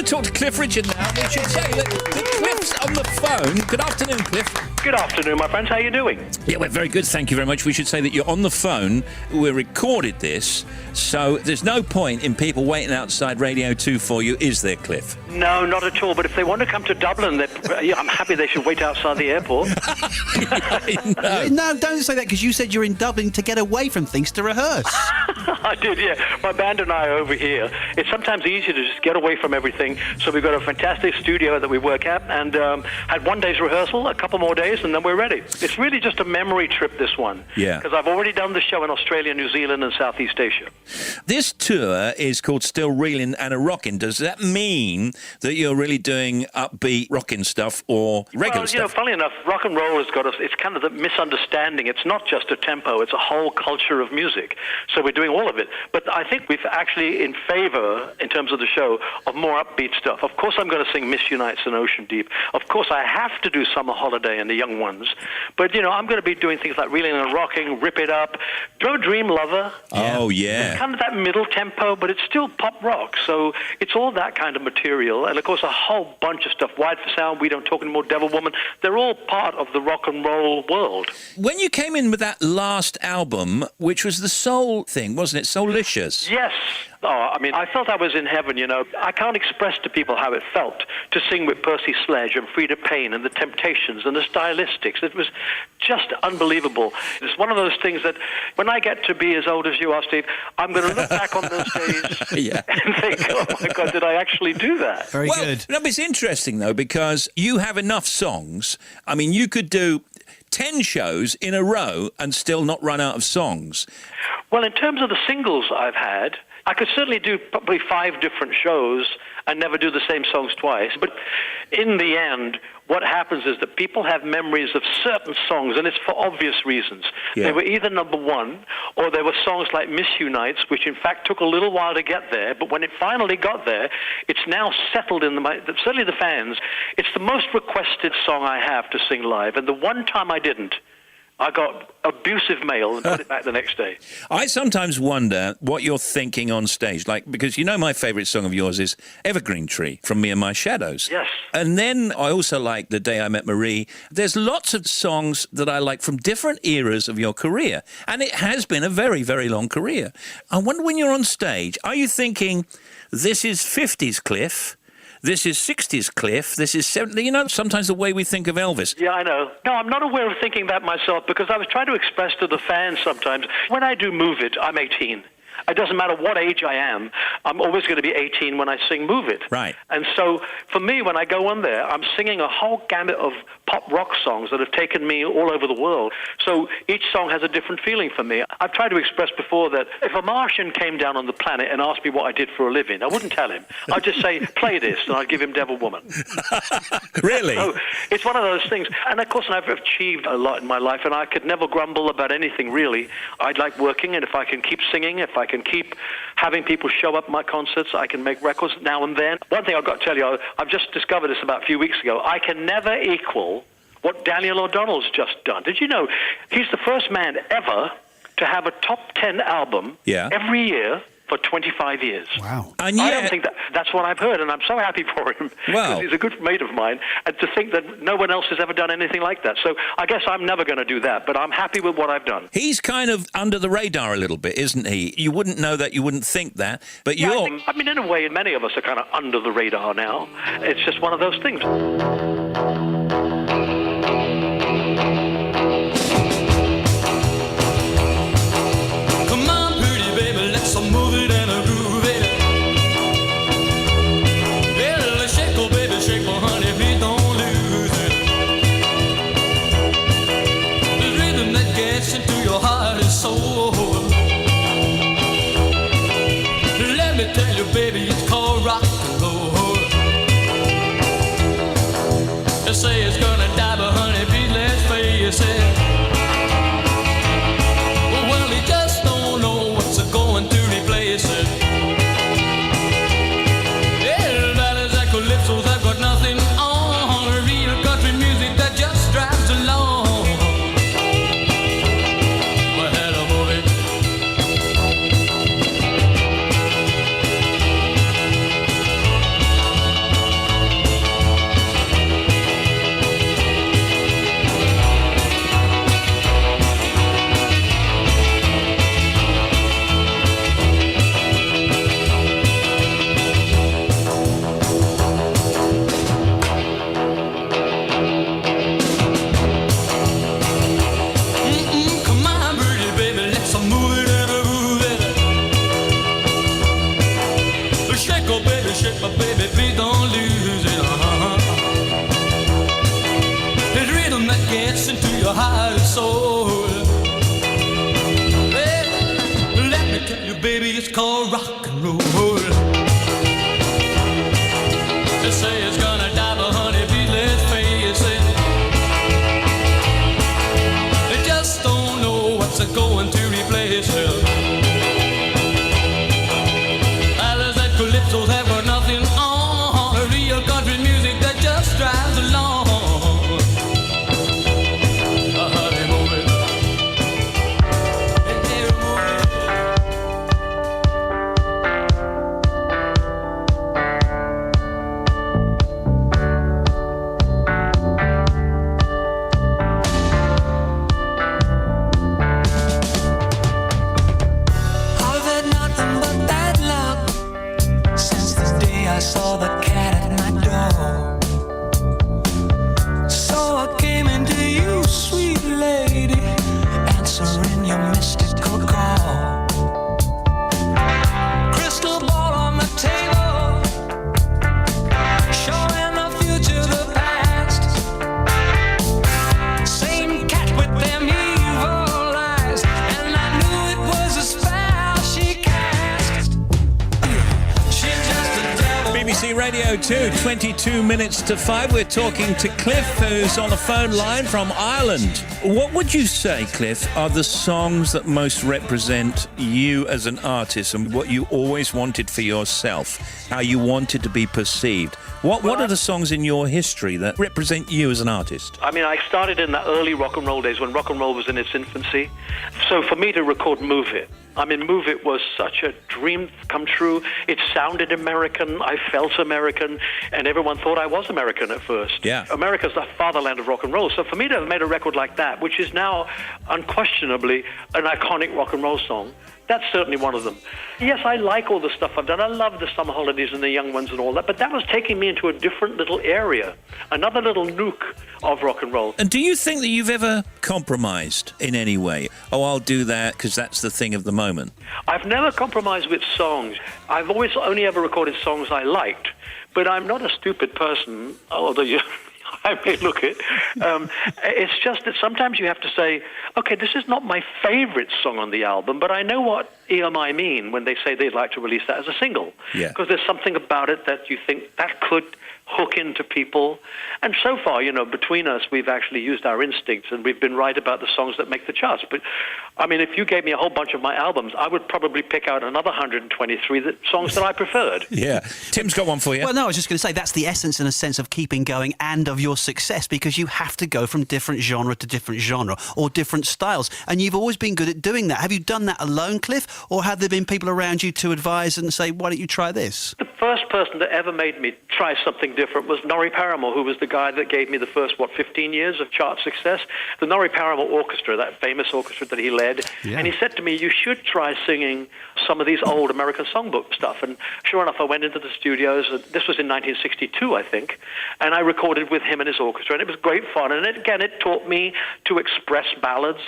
talk to Cliff Richard now. We should say that Cliff's on the phone. Good afternoon, Cliff. Good afternoon, my friends. How are you doing? Yeah, we're very good. Thank you very much. We should say that you're on the phone. We recorded this, so there's no point in people waiting outside Radio 2 for you, is there, Cliff? No, not at all. But if they want to come to Dublin, I'm happy they should wait outside the airport. No, don't say that, because you said you're in Dublin to get away from things to rehearse. I did, yeah. My band and I are over here. It's sometimes easier to just get away from everything. So we've got a fantastic studio that we work at, and had one day's rehearsal, a couple more days, and then we're ready. It's really just a memory trip, this one. Yeah. Because I've already done the show in Australia, New Zealand, and Southeast Asia. This tour is called Still Reelin' and a Rockin'. Does that mean that you're really doing upbeat rockin' stuff or regular stuff? Well, funnily enough, rock and roll has got it's kind of the misunderstanding. It's not just a tempo, it's a whole culture of music. So we're doing all of it. But I think we've actually in favor, in terms of the show, of more upbeat stuff. Of course I'm going to sing Miss Unites and Ocean Deep. Of course I have to do Summer Holiday and the Young Ones. But, I'm going to be doing things like Reeling and Rocking, Rip It Up, Dream Lover. Oh, yeah. It's kind of that middle tempo, but it's still pop rock. So it's all that kind of material. And, of course, a whole bunch of stuff. Wide for Sound, We Don't Talk Anymore, Devil Woman. They're all part of the rock and roll world. When you came in with that last album, which was the soul thing, wasn't it? Soulicious. Yes. I felt I was in heaven, I can't express to people how it felt to sing with Percy Sledge and Frida Payne and the Temptations and the Stylistics. It was just unbelievable. It's one of those things that when I get to be as old as you are, Steve, I'm going to look back on those days and think, oh my God, did I actually do that? Very good. No, it's interesting, though, because you have enough songs. I mean, you could do 10 shows in a row and still not run out of songs. Well, in terms of the singles I've had, I could certainly do probably 5 different shows and never do the same songs twice. But in the end, what happens is that people have memories of certain songs, and it's for obvious reasons. Yeah. They were either number one, or there were songs like Miss Unites, which in fact took a little while to get there, but when it finally got there, it's now settled in certainly the fans. It's the most requested song I have to sing live, and the one time I didn't, I got abusive mail and put it back the next day. I sometimes wonder what you're thinking on stage, because my favourite song of yours is Evergreen Tree from Me and My Shadows. Yes. And then I also like The Day I Met Marie. There's lots of songs that I like from different eras of your career, and it has been a very, very long career. I wonder when you're on stage, are you thinking, this is 50s Cliff, this is 60s Cliff, this is 70s, sometimes the way we think of Elvis. Yeah, I know. No, I'm not aware of thinking that myself, because I was trying to express to the fans sometimes, when I do Move It, I'm 18. It doesn't matter what age I am, I'm always going to be 18 when I sing Move It. Right. And so, for me, when I go on there, I'm singing a whole gamut of pop rock songs that have taken me all over the world. So each song has a different feeling for me. I've tried to express before that if a Martian came down on the planet and asked me what I did for a living, I wouldn't tell him. I'd just say, play this, and I'd give him Devil Woman. Really? So it's one of those things. And of course, I've achieved a lot in my life, and I could never grumble about anything, really. I'd like working, and if I can keep singing, if I can keep having people show up at my concerts, I can make records now and then. One thing I've got to tell you, I've just discovered this about a few weeks ago. I can never equal what Daniel O'Donnell's just done. Did you know he's the first man ever to have a top 10 album every year for 25 years. Wow. And I don't think that's what I've heard, and I'm so happy for him. Wow. Because he's a good mate of mine, and to think that no one else has ever done anything like that. So I guess I'm never going to do that, but I'm happy with what I've done. He's kind of under the radar a little bit, isn't he? You wouldn't know that, you wouldn't think that, but Yeah, you're... I mean, in a way, many of us are kind of under the radar now. It's just one of those things. Into your heart and soul. Let me tell you, baby, it's called rock and roll. They say it's gonna die, but honey, please let's face it. Well, he just don't know what's going to replace called rock and roll. They say it's gonna die, but honey, please let's face it. They just don't know what's going to replace it. Others that calypsos have got nothing on. A real country music that just drives along. Honey, move it. Hey, move it. I've had nothing but bad luck since the day I saw the cat at my door. So I came into you, sweet lady, answering your mystical call. Crystal ball on the table, showing the future, the past. Same cat with them evil eyes, and I knew it was a spell she cast. She's just a devil. BBC Radio 2, 22 minutes to 5. We're talking to Cliff, who's on the phone line from Ireland. What would you say, Cliff, are the songs that most represent you as an artist and what you always wanted for yourself, how you wanted to be perceived? What are the songs in your history that represent you as an artist? I mean, I started in the early rock and roll days when rock and roll was in its infancy. So for me to record Move It, I mean, Move It was such a dream come true. It sounded American. I felt American. And everyone thought I was American at first. Yeah. America's the fatherland of rock and roll. So for me to have made a record like that, which is now unquestionably an iconic rock and roll song, that's certainly one of them. Yes, I like all the stuff I've done. I love the Summer Holidays and the Young Ones and all that, but that was taking me into a different little area, another little nook of rock and roll. And do you think that you've ever compromised in any way? Oh, I'll do that because that's the thing of the moment. I've never compromised with songs. I've always only ever recorded songs I liked, but I'm not a stupid person, although I may look it. It's just that sometimes you have to say, okay, this is not my favorite song on the album, but I know what EMI mean when they say they'd like to release that as a single. Yeah. Because there's something about it that you think that could hook into people. And so far, between us, we've actually used our instincts and we've been right about the songs that make the charts. But, I mean, if you gave me a whole bunch of my albums, I would probably pick out another 123 songs that I preferred. Yeah. Tim's got one for you. Well, no, I was just going to say that's the essence, in a sense, of keeping going and of your success, because you have to go from different genre to different genre or different styles. And you've always been good at doing that. Have you done that alone, Cliff, or have there been people around you to advise and say, why don't you try this? The first person that ever made me try something different was Norrie Paramor, who was the guy that gave me the first, 15 years of chart success. The Norrie Paramor Orchestra, that famous orchestra that he led. Yeah. And he said to me, you should try singing some of these old American songbook stuff. And sure enough, I went into the studios. This was in 1962, I think. And I recorded with him and his orchestra. And it was great fun. And it taught me to express ballads,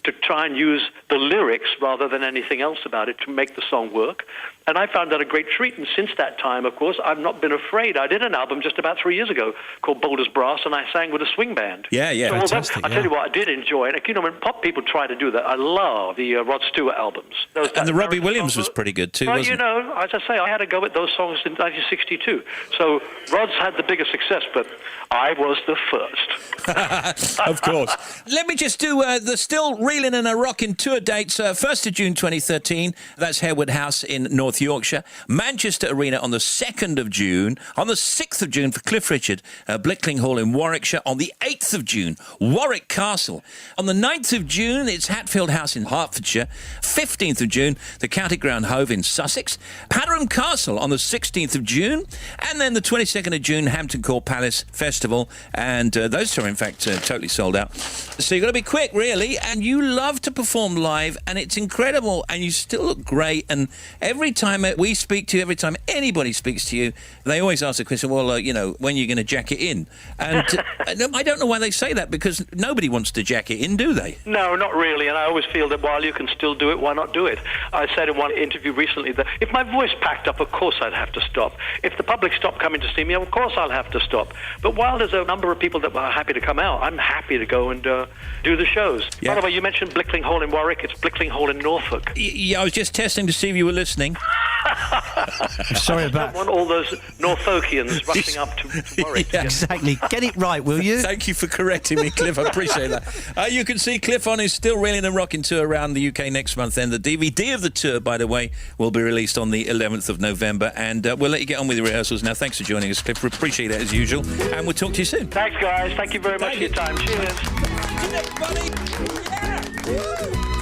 to try and use the lyrics rather than anything else about it to make the song work. And I found that a great treat. And since that time, of course, I've not been afraid. I did an album just about 3 years ago called Boulder's Brass, and I sang with a swing band. Yeah, So fantastic, I tell you what, I did enjoy it. When pop people try to do that, I love the Rod Stewart albums. And the Robbie Williams was pretty good too, well, wasn't it? As I say, I had to go with those songs in 1962. So Rod's had the bigger success, but I was the first. Of course. Let me just do the Still Reeling and a Rockin' tour dates. 1st of June 2013, that's Harewood House in North Yorkshire. Manchester Arena on the 2nd of June. On the 6th of June for Cliff Richard, Blickling Hall in Warwickshire. On the 8th of June, Warwick Castle. On the 9th of June, it's Hatfield House in Hertfordshire. 15th of June, the County Ground Hove in Sussex. Hadram Castle on the 16th of June. And then the 22nd of June, Hampton Court Palace Festival. And those two are, in fact, totally sold out. So you've got to be quick, really. And you love to perform live, and it's incredible. And you still look great. And every time we speak to you, every time anybody anybody speaks to you, they always ask the question, well, you know, when are you going to jack it in? And I don't know why they say that, because nobody wants to jack it in, do they? No, not really, and I always feel that while you can still do it, why not do it? I said in one interview recently that if my voice packed up, of course I'd have to stop. If the public stopped coming to see me, of course I'll have to stop. But while there's a number of people that are happy to come out, I'm happy to go and do the shows. Yeah. By the way, you mentioned Blickling Hall in Warwick. It's Blickling Hall in Norfolk. Yeah, I was just testing to see if you were listening. Sorry I about... don't want all those Norfolkians rushing up to Warwick. Yeah. Exactly. Get it right, will you? Thank you for correcting me, Cliff. I appreciate that. You can see Cliff on his Still Reeling and Rocking tour around the UK next month. And the DVD of the tour, by the way, will be released on the 11th of November. And we'll let you get on with the rehearsals now. Thanks for joining us, Cliff. We appreciate it as usual. And we'll talk to you soon. Thanks, guys. Thank you very much for your time. Cheers. Everybody. Yeah.